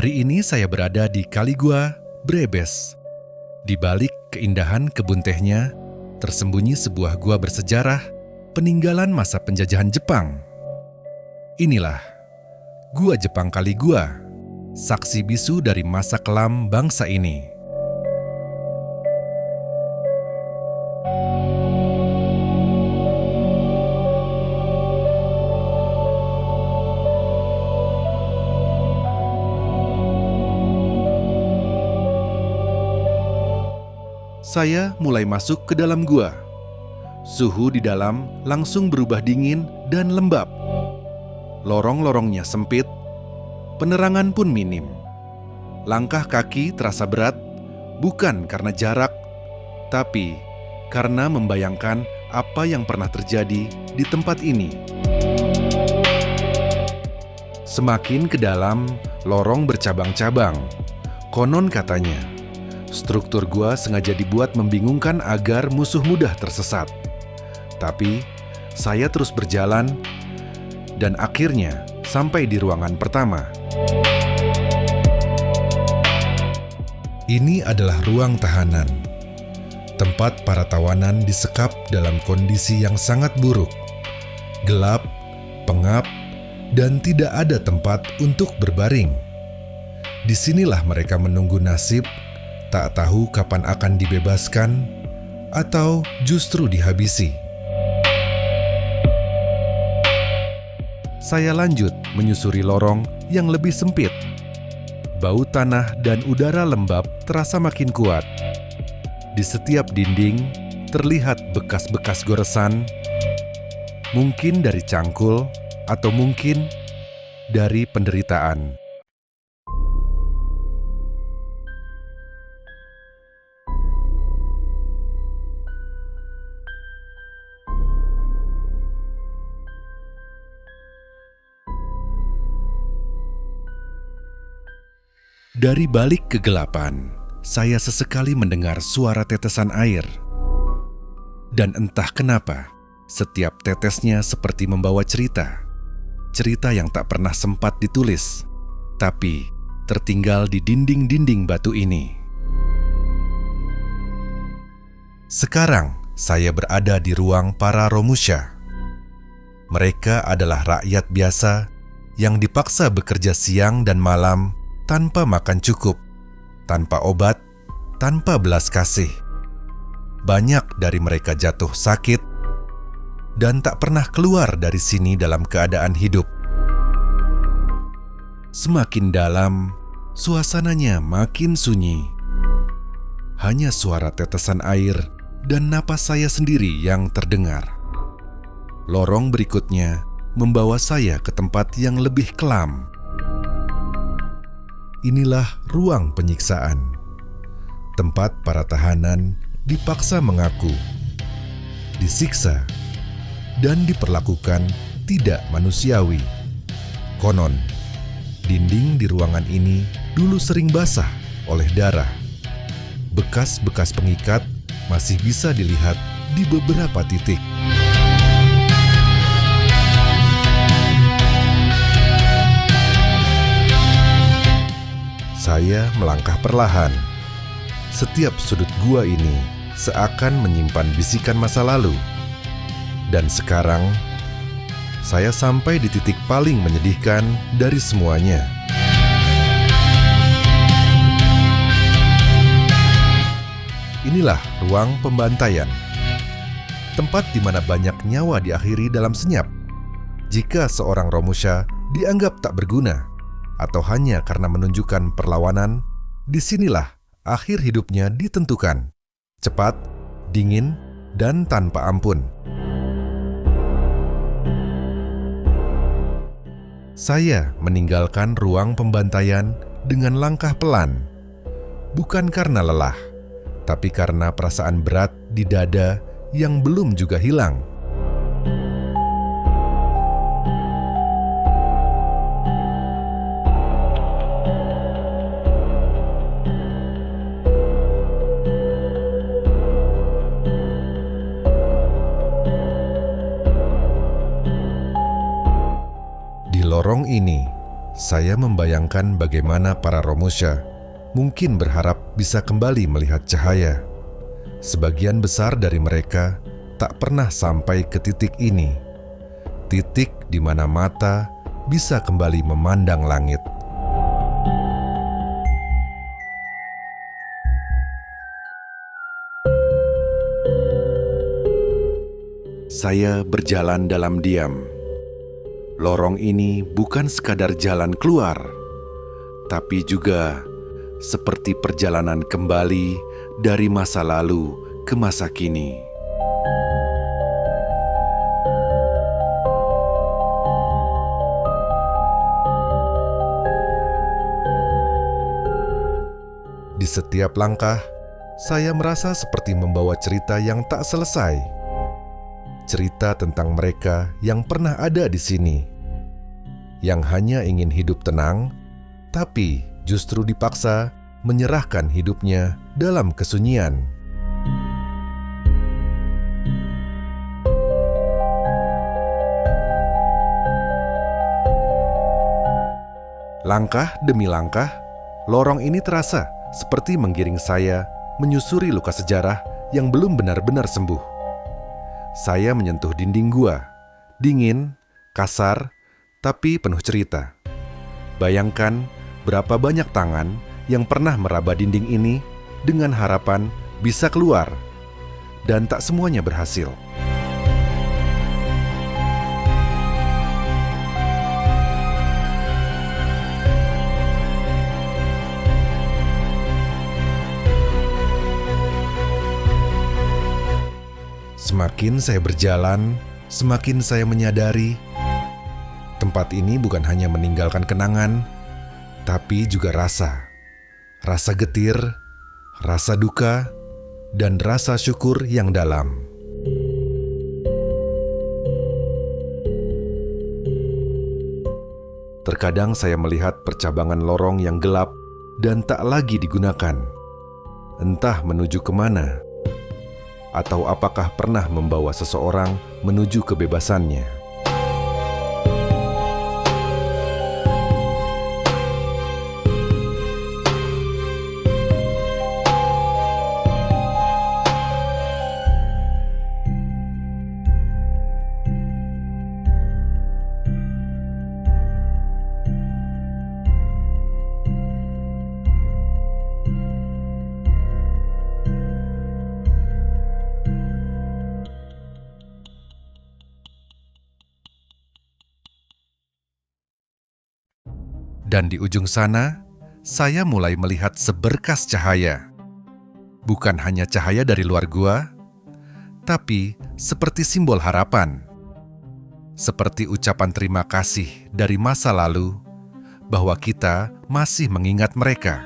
Hari ini saya berada di Caligua, Brebes. Di balik keindahan kebun tehnya, tersembunyi sebuah gua bersejarah peninggalan masa penjajahan Jepang. Inilah Gua Jepang Caligua, saksi bisu dari masa kelam bangsa ini. Saya mulai masuk ke dalam gua. Suhu di dalam langsung berubah dingin dan lembab. Lorong-lorongnya sempit, penerangan pun minim. Langkah kaki terasa berat, bukan karena jarak, tapi karena membayangkan apa yang pernah terjadi di tempat ini. Semakin ke dalam, lorong bercabang-cabang. Konon katanya, struktur gua sengaja dibuat membingungkan agar musuh mudah tersesat. Tapi, saya terus berjalan dan akhirnya sampai di ruangan pertama. Ini adalah ruang tahanan. Tempat para tawanan disekap dalam kondisi yang sangat buruk. Gelap, pengap, dan tidak ada tempat untuk berbaring. Disinilah mereka menunggu nasib, tak tahu kapan akan dibebaskan atau justru dihabisi. Saya lanjut menyusuri lorong yang lebih sempit. Bau tanah dan udara lembab terasa makin kuat. Di setiap dinding terlihat bekas-bekas goresan, mungkin dari cangkul atau mungkin dari penderitaan. Dari balik kegelapan, saya sesekali mendengar suara tetesan air. Dan entah kenapa, setiap tetesnya seperti membawa cerita. Cerita yang tak pernah sempat ditulis, tapi tertinggal di dinding-dinding batu ini. Sekarang, saya berada di ruang para Romusha. Mereka adalah rakyat biasa yang dipaksa bekerja siang dan malam tanpa makan cukup, tanpa obat, tanpa belas kasih. Banyak dari mereka jatuh sakit dan tak pernah keluar dari sini dalam keadaan hidup. Semakin dalam, suasananya makin sunyi. Hanya suara tetesan air dan napas saya sendiri yang terdengar. Lorong berikutnya membawa saya ke tempat yang lebih kelam. Inilah ruang penyiksaan. Tempat para tahanan dipaksa mengaku, disiksa, dan diperlakukan tidak manusiawi. Konon, dinding di ruangan ini dulu sering basah oleh darah. Bekas-bekas pengikat masih bisa dilihat di beberapa titik. Saya melangkah perlahan. Setiap sudut gua ini seakan menyimpan bisikan masa lalu. Dan sekarang, saya sampai di titik paling menyedihkan dari semuanya. Inilah ruang pembantaian. Tempat di mana banyak nyawa diakhiri dalam senyap. Jika seorang Romusha dianggap tak berguna, atau hanya karena menunjukkan perlawanan, disinilah akhir hidupnya ditentukan. Cepat, dingin, dan tanpa ampun. Saya meninggalkan ruang pembantaian dengan langkah pelan. Bukan karena lelah, tapi karena perasaan berat di dada yang belum juga hilang. lorong ini, Saya membayangkan bagaimana para Romusha mungkin berharap bisa kembali melihat cahaya. Sebagian besar dari mereka tak pernah sampai ke titik ini, titik di mana mata bisa kembali memandang langit. Saya berjalan dalam diam. Lorong ini bukan sekadar jalan keluar, tapi juga seperti perjalanan kembali dari masa lalu ke masa kini. Di setiap langkah, saya merasa seperti membawa cerita yang tak selesai. Cerita tentang mereka yang pernah ada di sini, yang hanya ingin hidup tenang, tapi justru dipaksa menyerahkan hidupnya dalam kesunyian. Langkah demi langkah, lorong ini terasa seperti menggiring saya menyusuri luka sejarah yang belum benar-benar sembuh. Saya menyentuh dinding gua, dingin, kasar, tapi penuh cerita. Bayangkan berapa banyak tangan yang pernah meraba dinding ini dengan harapan bisa keluar, dan tak semuanya berhasil. Semakin saya berjalan, semakin saya menyadari tempat ini bukan hanya meninggalkan kenangan, tapi juga rasa. Rasa getir, rasa duka, dan rasa syukur yang dalam. Terkadang saya melihat percabangan lorong yang gelap dan tak lagi digunakan. Entah menuju kemana, atau apakah pernah membawa seseorang menuju kebebasannya. Dan di ujung sana, saya mulai melihat seberkas cahaya. Bukan hanya cahaya dari luar gua, tapi seperti simbol harapan. Seperti ucapan terima kasih dari masa lalu, bahwa kita masih mengingat mereka.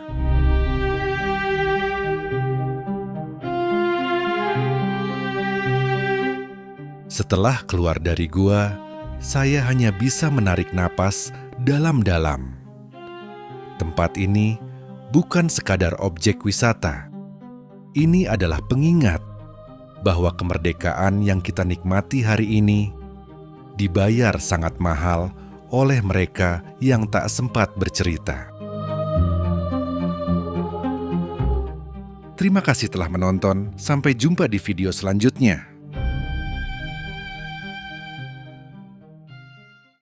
Setelah keluar dari gua, saya hanya bisa menarik napas dalam-dalam. Tempat ini bukan sekadar objek wisata. Ini adalah pengingat bahwa kemerdekaan yang kita nikmati hari ini dibayar sangat mahal oleh mereka yang tak sempat bercerita. Terima kasih telah menonton. Sampai jumpa di video selanjutnya.